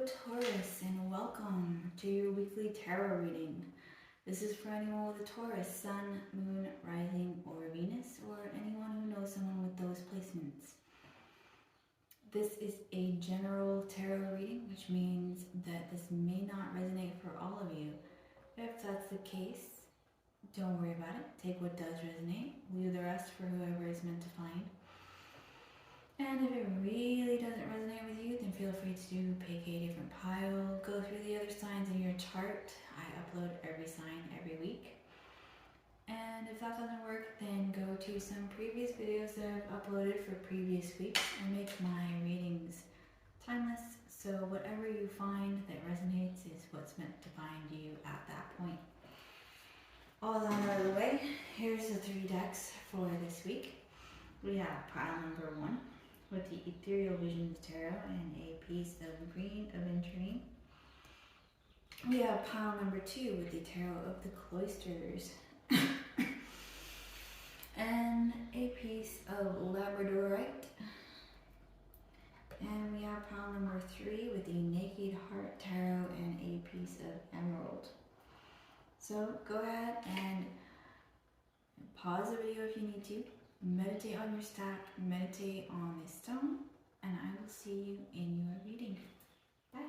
Taurus, and welcome to your weekly tarot reading. This is for anyone with a Taurus Sun, Moon, Rising, or Venus, or anyone who knows someone with those placements. This is a general tarot reading, which means that this may not resonate for all of you. If that's the case, don't worry about it. Take what does resonate, leave the rest for whoever is meant to find. And if it really doesn't resonate with you, then feel free to pick a different pile, go through the other signs in your chart. I upload every sign every week. And if that doesn't work, then go to some previous videos that I've uploaded for previous weeks and make my readings timeless. So whatever you find that resonates is what's meant to find you at that point. All that out of the way, here's the 3 decks for this week. We have pile number 1. With the Ethereal Visions Tarot and a piece of green Aventurine. We have pile number 2 with the Tarot of the Cloisters and a piece of Labradorite. And we have pile number 3 with the Naked Heart Tarot and a piece of Emerald. So go ahead and pause the video if you need to. Meditate on your stack, meditate on this stone, and I will see you in your reading. Bye.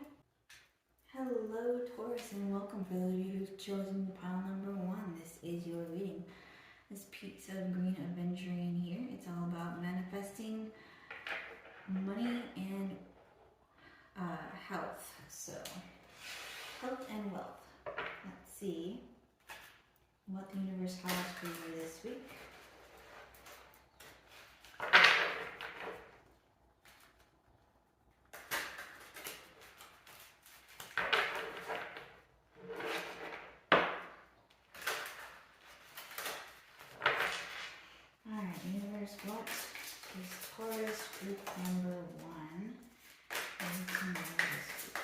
Hello Taurus, and welcome for those of you who've chosen pile number 1. This is your reading. This piece of green Aventurine here, it's all about manifesting money and health. So, health and wealth. Let's see what the universe has for you this week. What is Taurus group number 1 and tomorrow this week?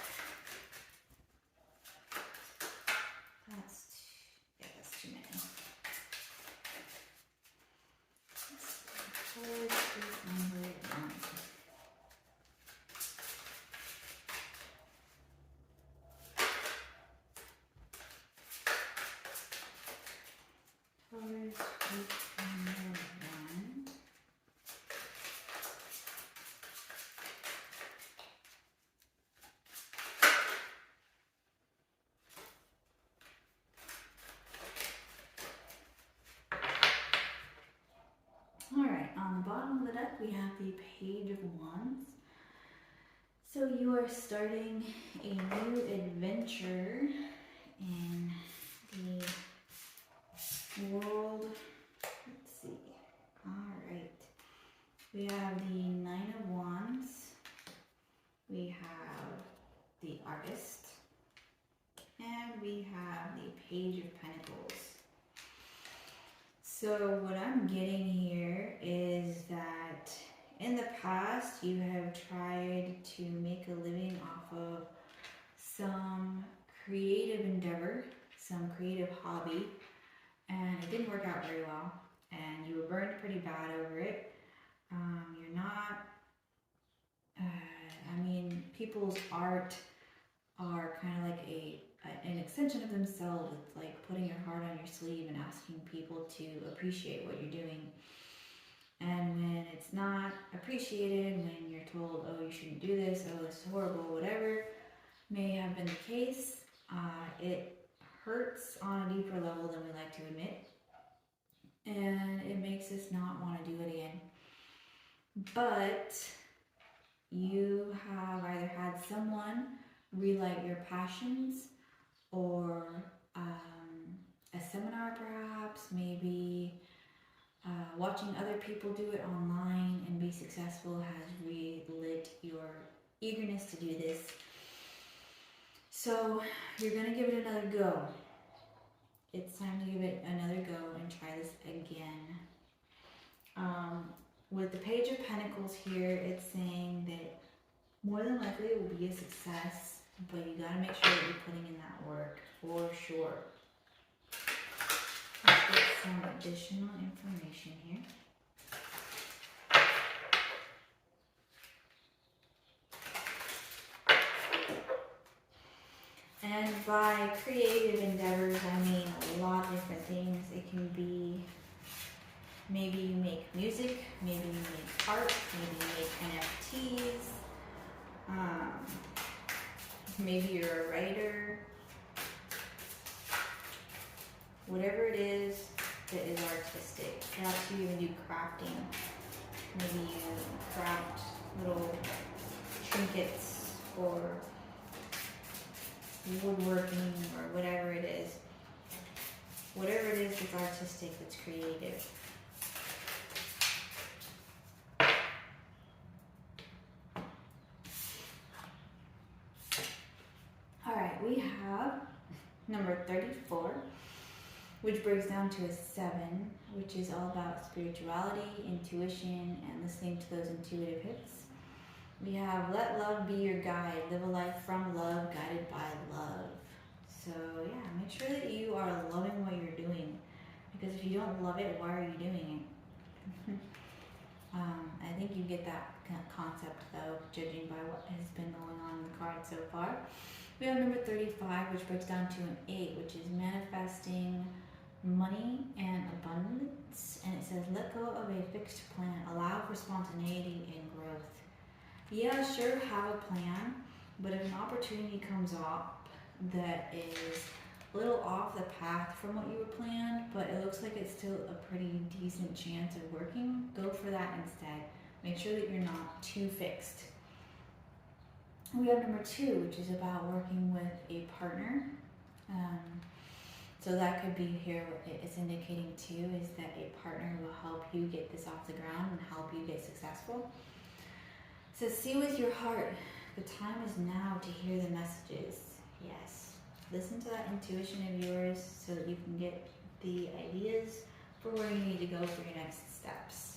That's too many. Taurus group number 1. Taurus group number 1. Alright, on the bottom of the deck we have the Page of Wands. So you are starting a new adventure in the world. Let's see. Alright. We have the 9 of Wands. We have the Artist. And we have the Page of Pentacles. So what I'm getting here is that in the past you have tried to make a living off of some creative endeavor, some creative hobby, and it didn't work out very well, and you were burned pretty bad over it. You're not, people's art are kind of like an extension of themselves. It's like putting your heart on your sleeve and asking people to appreciate what you're doing. And when it's not appreciated, when you're told, oh, you shouldn't do this, oh, this is horrible, whatever may have been the case, it hurts on a deeper level than we like to admit. And it makes us not want to do it again. But you have either had someone relight your passions, or a seminar perhaps, maybe watching other people do it online and be successful has relit your eagerness to do this. So you're going to give it another go. It's time to give it another go and try this again. With the Page of Pentacles here, it's saying that more than likely it will be a success, but you gotta make sure that you're putting in that work for sure. Let's get some additional information here. And by creative endeavors, I mean a lot of different things. It can be maybe you make music, maybe you make art, maybe you make NFTs, maybe you're a writer. Whatever it is that is artistic. Perhaps you even do crafting. Maybe you craft little trinkets or woodworking or whatever it is. Whatever it is that's artistic, that's creative. Alright, we have number 34, which breaks down to a 7, which is all about spirituality, intuition, and listening to those intuitive hits. We have let love be your guide, live a life from love, guided by love. So yeah, make sure that you are loving what you're doing, because if you don't love it, why are you doing it? I think you get that concept though, judging by what has been going on in the card so far. We have number 35, which breaks down to an 8, which is manifesting money and abundance. And it says, let go of a fixed plan, allow for spontaneity and growth. Yeah, sure, have a plan, but if an opportunity comes up that is a little off the path from what you were planned, but it looks like it's still a pretty decent chance of working, go for that instead. Make sure that you're not too fixed. We have number 2, which is about working with a partner. So that could be here, what it's indicating too, is that a partner will help you get this off the ground and help you get successful. So see with your heart, the time is now to hear the messages. Yes, listen to that intuition of yours so that you can get the ideas for where you need to go for your next steps.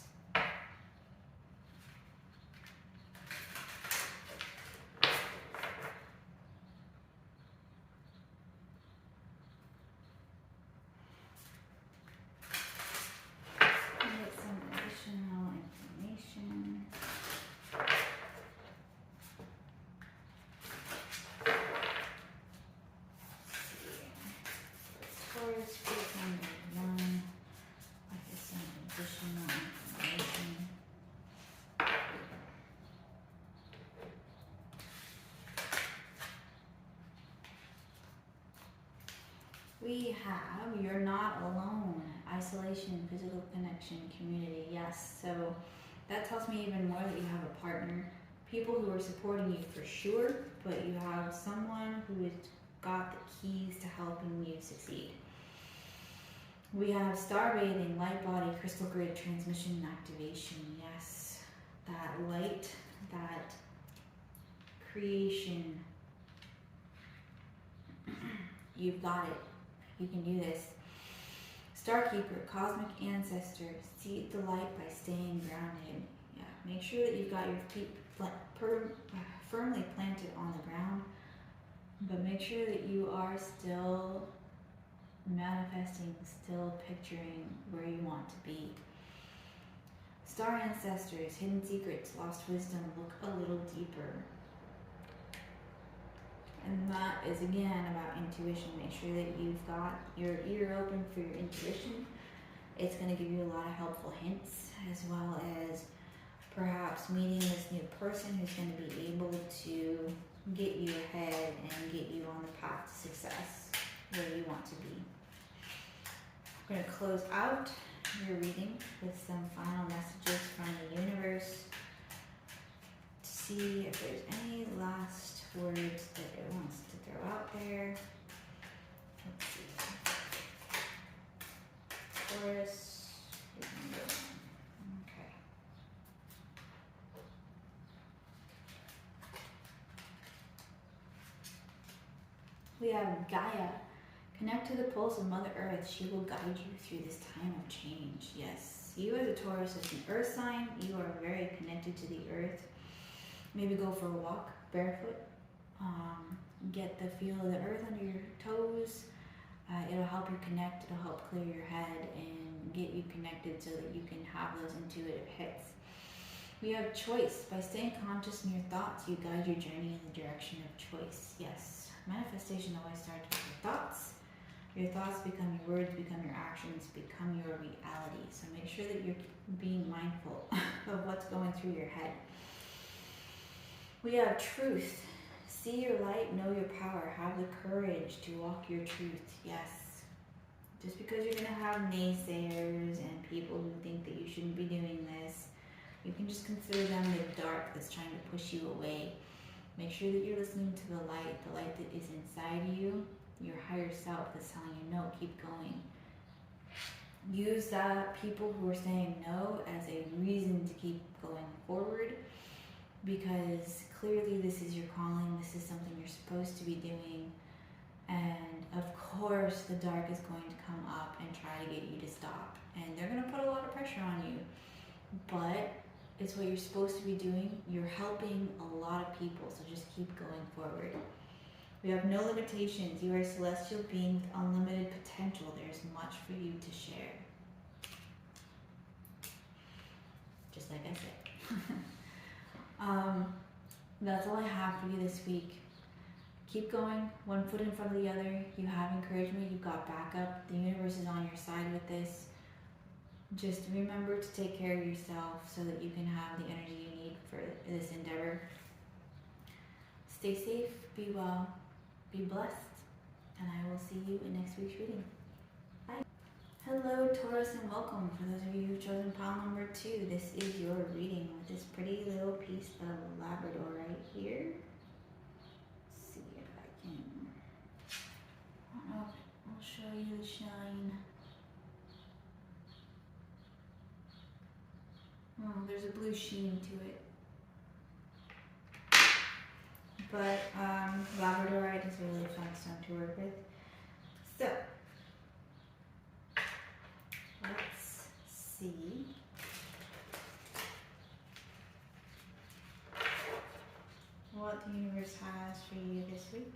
Taurus, group number 1. What is some additional information? We have, you're not alone. Isolation, physical connection, community. Yes, so that tells me even more that you have a partner. People who are supporting you for sure, but you have someone who has got the keys to helping you succeed. We have star bathing, light body, crystal grid, transmission, and activation. Yes, that light, that creation. You've got it. You can do this. Starkeeper, cosmic ancestor, seed the light by staying grounded. Yeah, make sure that you've got your feet firmly planted on the ground, but make sure that you are still manifesting, still picturing where you want to be. Star ancestors, hidden secrets, lost wisdom, look a little deeper. And that is again about intuition. Make sure that you've got your ear open for your intuition. It's going to give you a lot of helpful hints, as well as perhaps meeting this new person who's going to be able to get you ahead and get you on the path to success where you want to be. I'm going to close out your reading with some final messages from the universe to see if there's any last words that it wants to throw out there. Let's see. Taurus. Okay. We have Gaia. Connect to the pulse of Mother Earth. She will guide you through this time of change. Yes, you as a Taurus is an earth sign. You are very connected to the earth. Maybe go for a walk barefoot. Get the feel of the earth under your toes. It'll help you connect. It'll help clear your head and get you connected so that you can have those intuitive hits. We have choice. By staying conscious in your thoughts, you guide your journey in the direction of choice. Yes, manifestation always starts with your thoughts. Your thoughts become your words, become your actions, become your reality. So make sure that you're being mindful of what's going through your head. We have truth. See your light, know your power. Have the courage to walk your truth. Yes. Just because you're going to have naysayers and people who think that you shouldn't be doing this, you can just consider them the dark that's trying to push you away. Make sure that you're listening to the light that is inside you, your higher self that's telling you no, keep going. Use that people who are saying no as a reason to keep going forward, because clearly this is your calling, this is something you're supposed to be doing, and of course the dark is going to come up and try to get you to stop, and they're going to put a lot of pressure on you, but it's what you're supposed to be doing. You're helping a lot of people, so just keep going forward. We have no limitations. You are a celestial being with unlimited potential. There's much for you to share. Just like I said. That's all I have for you this week. Keep going, one foot in front of the other. You have encouragement, you've got backup. The universe is on your side with this. Just remember to take care of yourself so that you can have the energy you need for this endeavor. Stay safe, be well, be blessed, and I will see you in next week's reading. Bye. Hello Taurus, and welcome. For those of you who've chosen pile number 2, this is your reading with this pretty little piece of Labradorite here. Let's see if I can, I don't know, I'll show you the shine. Oh, there's a blue sheen to it. But Labradorite is a really fun stone to work with. So, let's see what the universe has for you this week.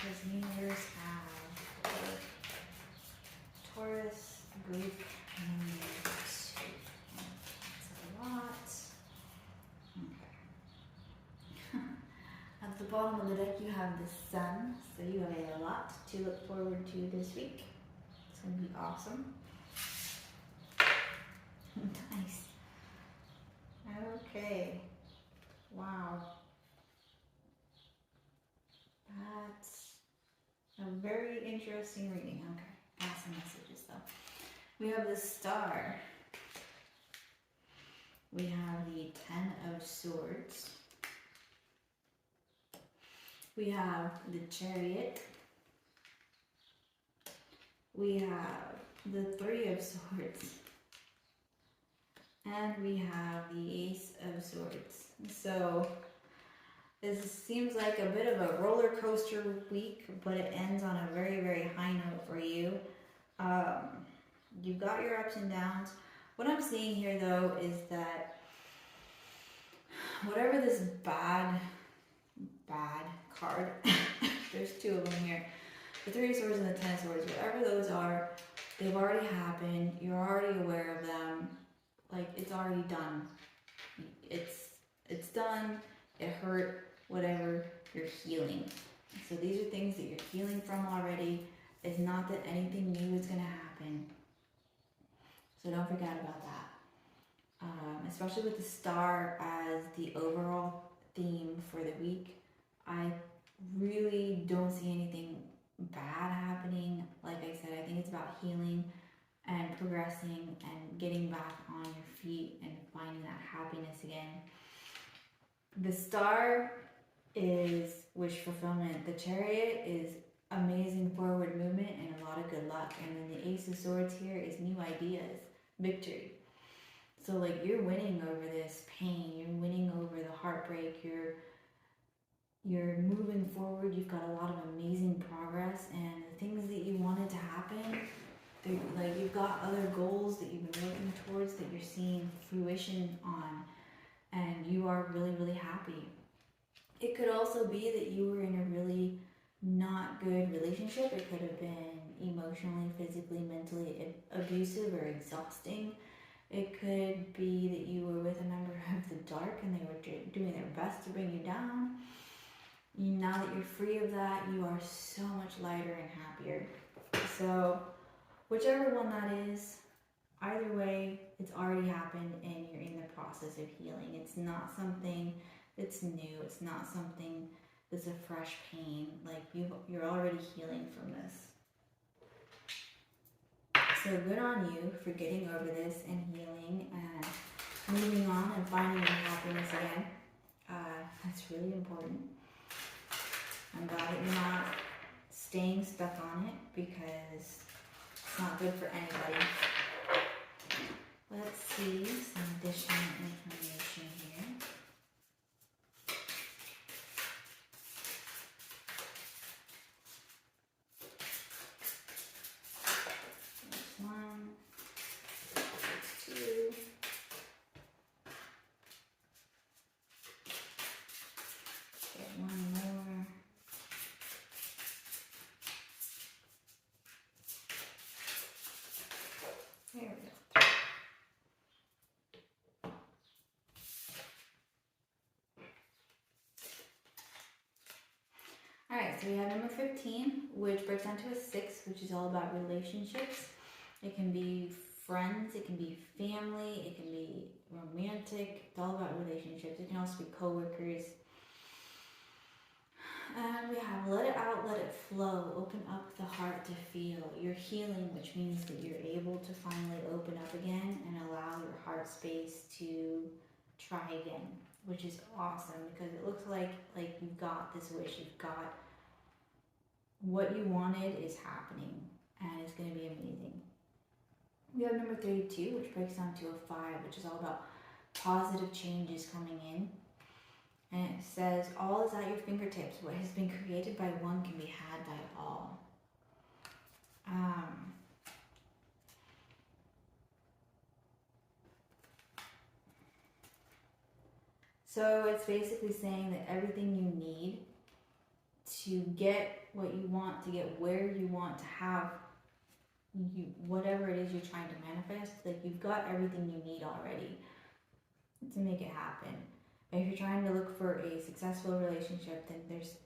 Does the universe have for Taurus week number 2? That's a lot. Okay. At the bottom of the deck you have the Sun, so you have a lot to look forward to this week. It's going to be awesome. Nice. Okay. Wow. That's a very interesting reading. Okay, got some messages though. We have the Star. We have the 10 of Swords. We have the Chariot. We have the 3 of Swords. And we have the Ace of Swords. So this seems like a bit of a roller coaster week, but it ends on a very, very high note for you. You've got your ups and downs. What I'm seeing here, though, is that whatever this bad card, there's 2 of them here, the 3 of Swords and the 10 of Swords, whatever those are, they've already happened. You're already aware of them. Like, it's already done. It's done. It hurt. Whatever, you're healing. So these are things that you're healing from already. It's not that anything new is going to happen. So don't forget about that. Especially with the Star as the overall theme for the week, I really don't see anything bad happening. Like I said, I think it's about healing and progressing and getting back on your feet and finding that happiness again. The Star is wish fulfillment. The Chariot is amazing forward movement and a lot of good luck. And then the Ace of Swords here is new ideas, victory. So like you're winning over this pain, you're winning over the heartbreak, you're moving forward, you've got a lot of amazing progress, and the things that you wanted to happen, like you've got other goals that you've been working towards that you're seeing fruition on, and you are really, really happy. It could also be that you were in a really not good relationship. It could have been emotionally, physically, mentally abusive or exhausting. It could be that you were with a member of the dark and they were doing their best to bring you down. Now that you're free of that, you are so much lighter and happier. So whichever one that is, either way, it's already happened and you're in the process of healing. It's not something that's new. It's not something that's a fresh pain. Like you're already healing from this. So good on you for getting over this and healing and moving on and finding your happiness again. That's really important. I'm glad that you're not staying stuck on it because it's not good for anybody. Let's see some additional information here. There's one, there's two. Get one more. There we go. Alright, so we have number 15, which breaks down to a 6, which is all about relationships. It can be friends, it can be family, it can be romantic. It's all about relationships. It can also be co-workers. And we have let it out, let it flow. Open up the heart to feel. You're healing, which means that you're able to finally open up again and allow your heart space to try again, which is awesome because it looks like you've got this wish. You've got what you wanted is happening and it's going to be amazing. We have number 32, which breaks down to a 5, which is all about positive changes coming in. And it says, all is at your fingertips. What has been created by one can be had by all. So it's basically saying that everything you need to get what you want, to get where you want to have, whatever it is you're trying to manifest, like you've got everything you need already to make it happen. If you're trying to look for a successful relationship, then there's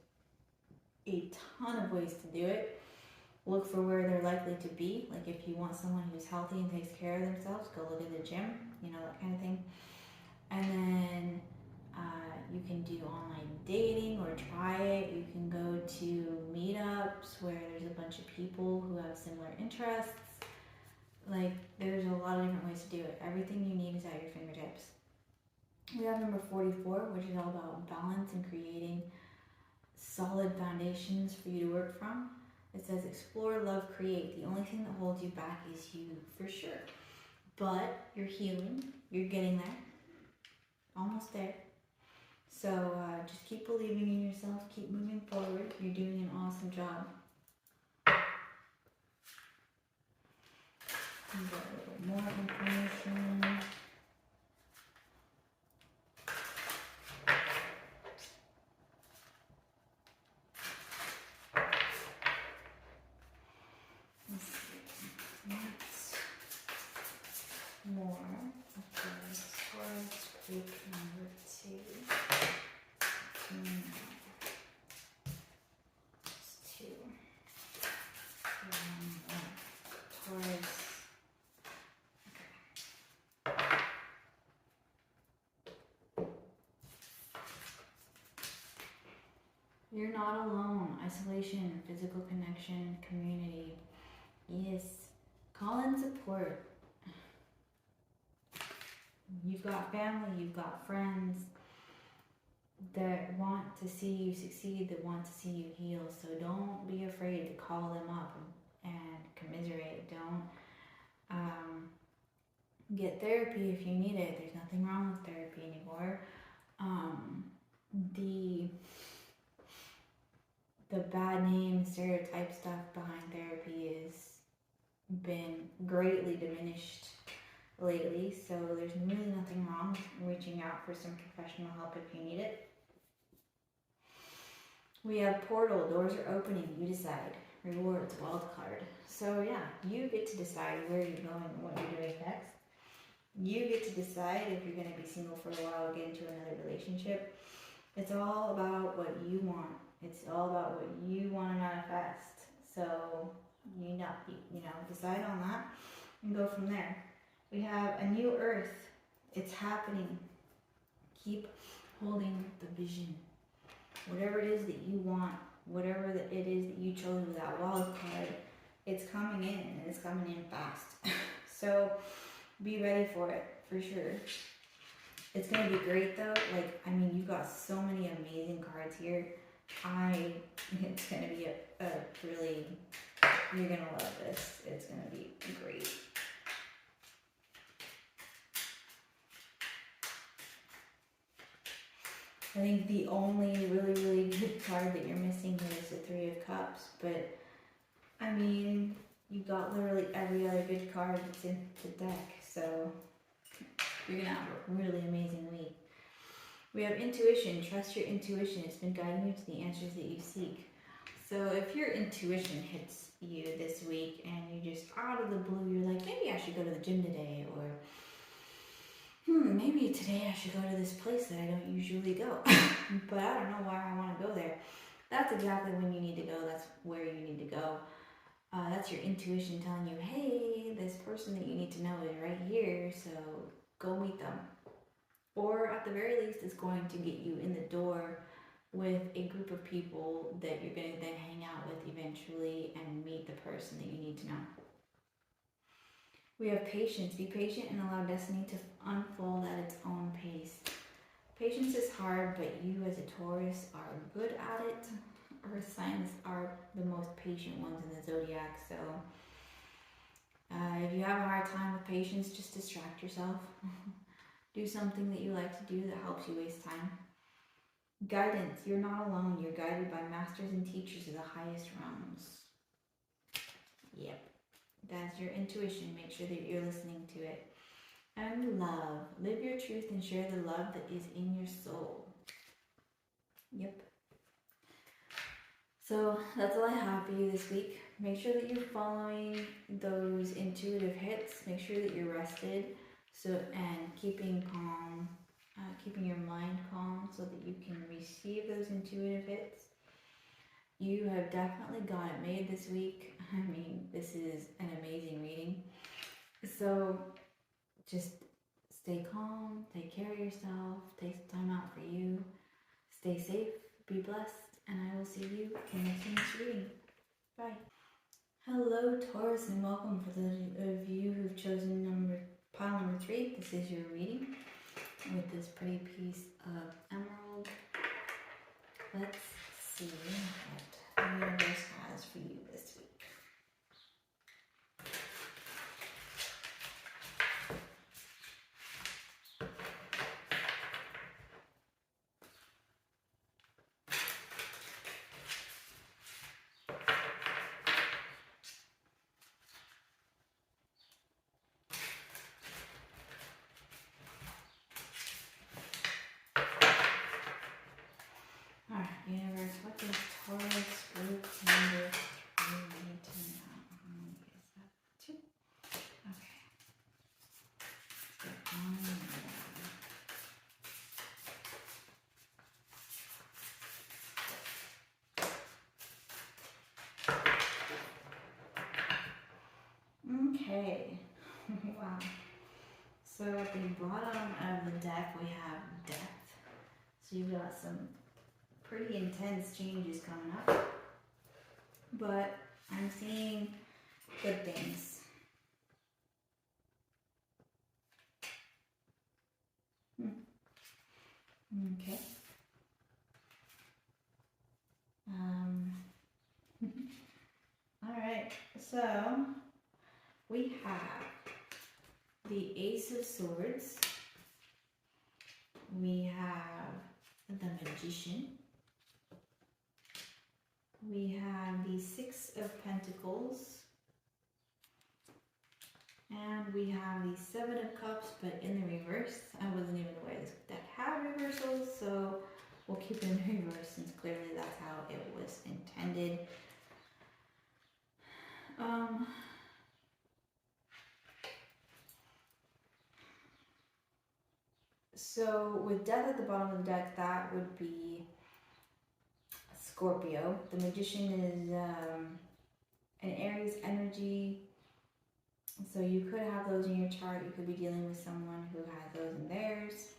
a ton of ways to do it. Look for where they're likely to be. Like if you want someone who's healthy and takes care of themselves, go look at the gym, that kind of thing. And then you can do online dating or try it. You can go to meetups where there's a bunch of people who have similar interests. Like there's a lot of different ways to do it. Everything you need is at your fingertips. We have number 44, which is all about balance and creating solid foundations for you to work from. It says, explore, love, create. The only thing that holds you back is you, for sure. But you're healing. You're getting there. Almost there. So just keep believing in yourself. Keep moving forward. You're doing an awesome job. And got a little more information. More of the Taurus group number 2. It's 2. Taurus. Okay. You're not alone. Isolation, physical connection, community. Yes. Call in support. You've got family, you've got friends that want to see you succeed, that want to see you heal. So don't be afraid to call them up and commiserate. Don't get therapy if you need it. There's nothing wrong with therapy anymore. The bad name, stereotype stuff behind therapy has been greatly diminished lately, so there's really nothing wrong with reaching out for some professional help if you need it. We have portal, doors are opening, you decide. Rewards, wild card. So yeah, you get to decide where you're going and what you're doing next. You get to decide if you're going to be single for a while, get into another relationship. It's all about what you want. It's all about what you want to manifest. So you know, decide on that and go from there. We have a new earth. It's happening. Keep holding the vision. Whatever it is that you want, whatever it is that you chose with that wild card, it's coming in and it's coming in fast. So be ready for it, for sure. It's going to be great though. Like, I mean, you got so many amazing cards here. It's going to be a really, you're going to love this. It's going to be great. I think the only really, really good card that you're missing here is the Three of Cups. But, I mean, you got literally every other good card that's in the deck. So, you're going to have a really amazing week. We have intuition. Trust your intuition. It's been guiding you to the answers that you seek. So, if your intuition hits you this week and you just, out of the blue, you're like, maybe I should go to the gym today, or maybe today I should go to this place that I don't usually go, but I don't know why I want to go there. That's exactly when you need to go. That's where you need to go. That's your intuition telling you, hey, this person that you need to know is right here, so go meet them. Or at the very least, it's going to get you in the door with a group of people that you're going to then hang out with eventually and meet the person that you need to know. We have patience. Be patient and allow destiny to unfold at its own pace. Patience is hard, but you as a Taurus are good at it. Earth signs are the most patient ones in the zodiac, so if you have a hard time with patience, just distract yourself. Do something that you like to do that helps you waste time. Guidance. You're not alone. You're guided by masters and teachers of the highest realms. Yep. That's your intuition. Make sure that you're listening to it. And love. Live your truth and share the love that is in your soul. Yep. So that's all I have for you this week. Make sure that you're following those intuitive hits. Make sure that you're rested. And keeping calm, keeping your mind calm so that you can receive those intuitive hits. You have definitely got it made this week. I mean, this is an amazing reading. So just stay calm, take care of yourself, take some time out for you, stay safe, be blessed, and I will see you in next week's reading. Bye. Hello Taurus, and welcome for those of you who've chosen pile number 3. This is your reading with this pretty piece of emerald. Let's see what the universe has for you this week. Alright, universe, what does Taurus group number 3 need to know? Is that 2? Okay. Let's get on there. Okay. Wow. So at the bottom of the deck we have death. So you've got some pretty intense changes coming up, but I'm seeing good things. Okay. All right. So we have the Ace of Swords. We have the Magician. We have the Six of Pentacles, and we have the Seven of Cups, but in the reverse. I wasn't even aware this deck had reversals, so we'll keep it in reverse since clearly that's how it was intended. So with death at the bottom of the deck, that would be Scorpio. The Magician is an Aries energy. So you could have those in your chart. You could be dealing with someone who has those in theirs.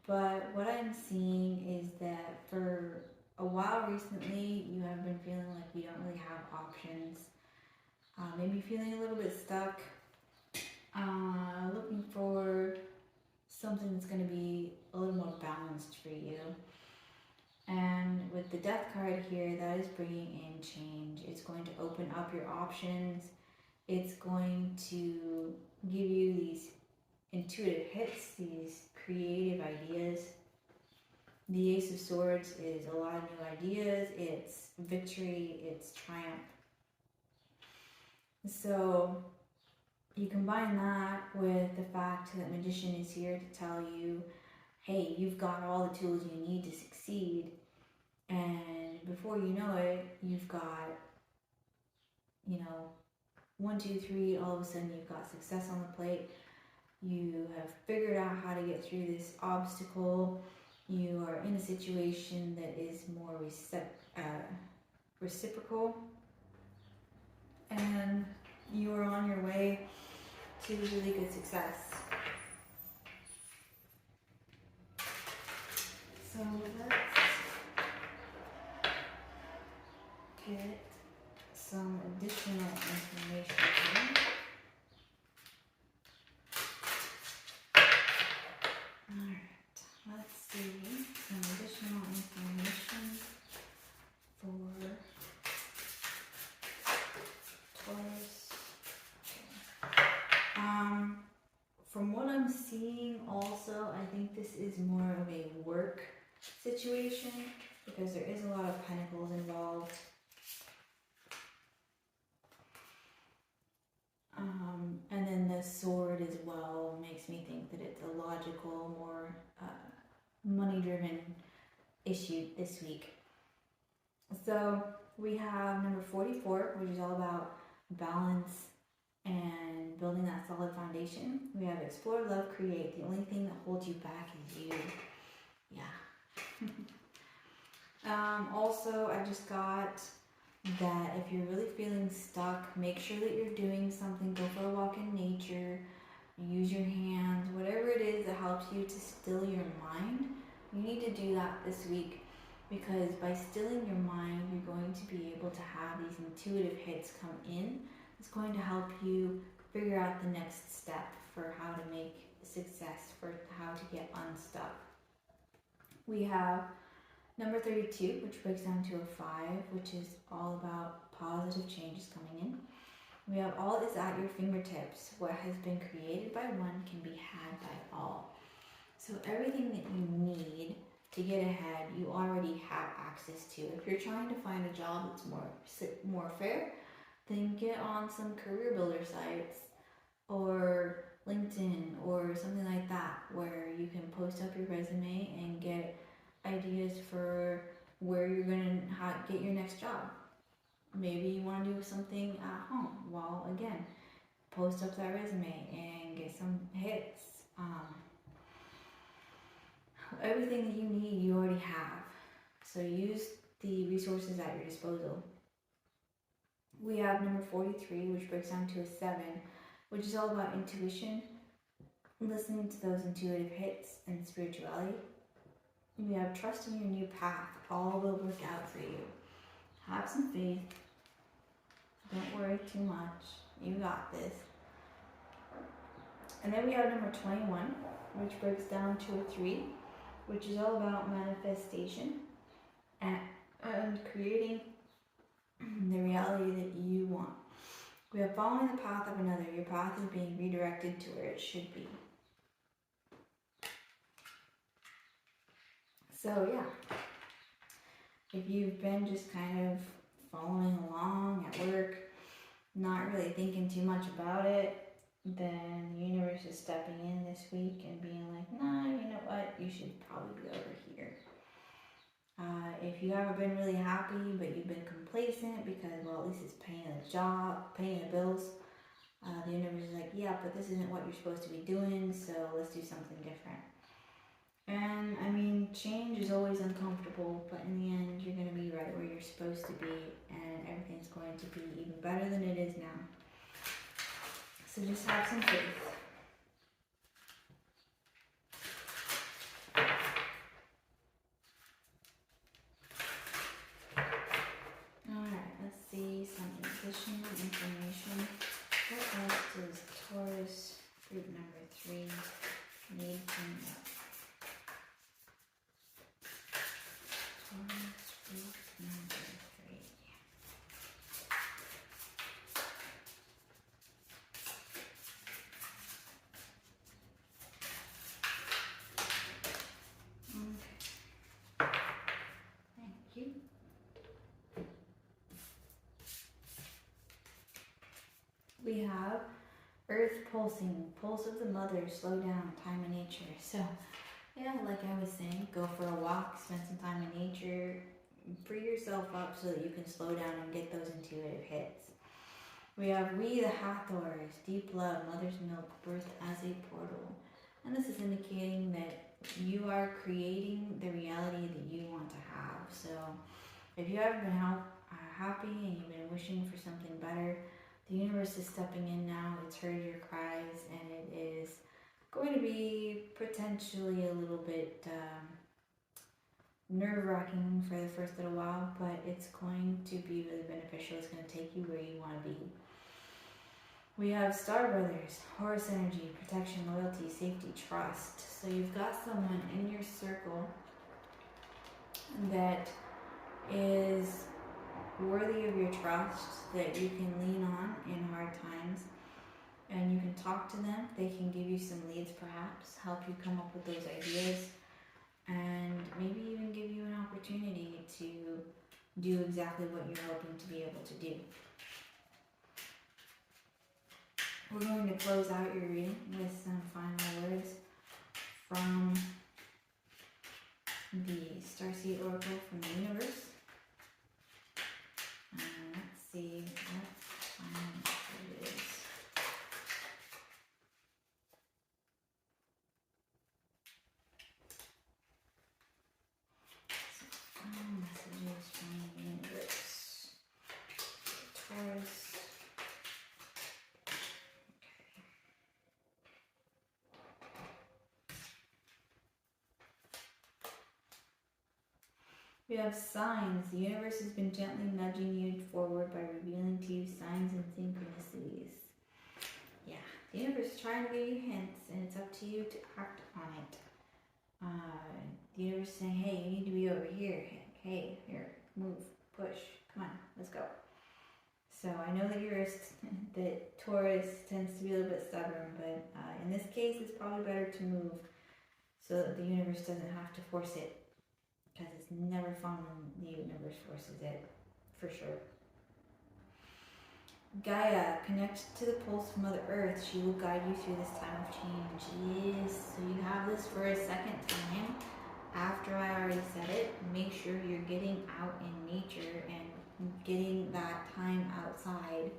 But what I'm seeing is that for a while recently, you have been feeling like you don't really have options. Maybe feeling a little bit stuck. Looking for something that's going to be a little more balanced for you. And with the Death card here, that is bringing in change. It's going to open up your options. It's going to give you these intuitive hits, these creative ideas. The Ace of Swords is a lot of new ideas. It's victory. It's triumph. So you combine that with the fact that Magician is here to tell you, hey, you've got all the tools you need to succeed. And before you know it, you've got, 1, 2, 3, all of a sudden you've got success on the plate. You have figured out how to get through this obstacle. You are in a situation that is more reciprocal. And you are on your way to really good success. So let's get some additional information here. Alright, let's see some additional information for Taurus. From what I'm seeing also, I think this is more of a work situation because there is a lot of pentacles involved. And then the sword as well makes me think that it's a logical, more money-driven issue this week. So we have number 44, which is all about balance and building that solid foundation. We have explore, love, create. The only thing that holds you back is you. Yeah. Also, I just got that if you're really feeling stuck, make sure that you're doing something. Go for a walk in nature, use your hands, whatever it is that helps you to still your mind. You need to do that this week because by stilling your mind, you're going to be able to have these intuitive hits come in. It's going to help you figure out the next step for how to make success, for how to get unstuck. We have number 32, which breaks down to a 5, which is all about positive changes coming in. We have all is at your fingertips. What has been created by one can be had by all. So everything that you need to get ahead, you already have access to. If you're trying to find a job that's more fair, then get on some career builder sites or LinkedIn or something like that where you can post up your resume and get ideas for where you're going to get your next job. Maybe you want to do something at home. Well, again, post up that resume and get some hits. Everything that you need, you already have. So use the resources at your disposal. We have number 43, which breaks down to a 7, which is all about intuition, listening to those intuitive hits and spirituality. We have trust in your new path. All will work out for you. Have some faith. Don't worry too much. You got this. And then we have number 21, which breaks down to a 3, which is all about manifestation and creating the reality that you want. We are following the path of another. Your path is being redirected to where it should be. So yeah, if you've been just kind of following along at work, not really thinking too much about it, then the universe is stepping in this week and being like, nah, you know what, you should probably be over here. If you haven't been really happy, but you've been complacent because, well, at least it's paying a job, paying the bills, the universe is like, yeah, but this isn't what you're supposed to be doing, so let's do something different. And I mean, change is always uncomfortable, but in the end, you're going to be right where you're supposed to be, and everything's going to be even better than it is now. So just have some faith. Alright, let's see some additional information. What else does Taurus group number 3 need to know? Taurus group number 3. Okay. Thank you. We have Earth pulsing, pulse of the mother, slow down, time in nature. So, yeah, like I was saying, go for a walk, spend some time in nature, free yourself up so that you can slow down and get those intuitive hits. We have We the Hathors, deep love, mother's milk, birth as a portal. And this is indicating that you are creating the reality that you want to have. So, if you haven't been happy and you've been wishing for something better, the universe is stepping in now. It's heard your cries, and it is going to be potentially a little bit nerve-wracking for the first little while, but it's going to be really beneficial. It's going to take you where you want to be. We have Star Brothers, Horus energy, protection, loyalty, safety, trust. So you've got someone in your circle that is worthy of your trust, that you can lean on in hard times, and you can talk to them. They can give you some leads, perhaps help you come up with those ideas, and maybe even give you an opportunity to do exactly what you're hoping to be able to do. We're going to close out your reading with some final words from the Starseed Oracle from the universe. Let's see what final message is. So final messages from the universe. Taurus. We have signs. The universe has been gently nudging you forward by revealing to you signs and synchronicities. Yeah, the universe is trying to give you hints, and it's up to you to act on it. The universe is saying, hey, you need to be over here. Hey, here, move, push, come on, let's go. So I know that Taurus tends to be a little bit stubborn, but in this case, it's probably better to move so that the universe doesn't have to force it. Because it's never fun when the universe forces it, for sure. Gaia, connect to the pulse of Mother Earth. She will guide you through this time of change. Yes, so you have this for a second time. After I already said it, make sure you're getting out in nature and getting that time outside,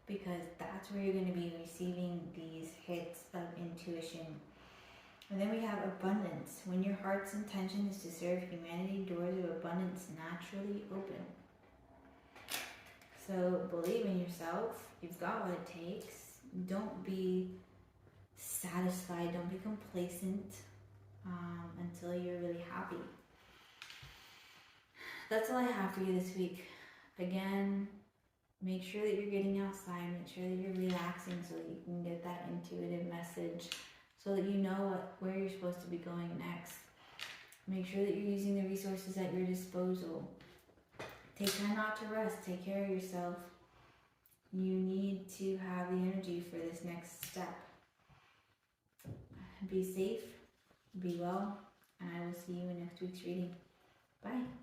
because that's where you're going to be receiving these hits of intuition. And then we have abundance. When your heart's intention is to serve humanity, doors of abundance naturally open. So believe in yourself. You've got what it takes. Don't be satisfied. Don't be complacent until you're really happy. That's all I have for you this week. Again, make sure that you're getting outside. Make sure that you're relaxing so that you can get that intuitive message, so that you know where you're supposed to be going next. Make sure that you're using the resources at your disposal. Take time out to rest. Take care of yourself. You need to have the energy for this next step. Be safe, be well, and I will see you in next week's reading. Bye.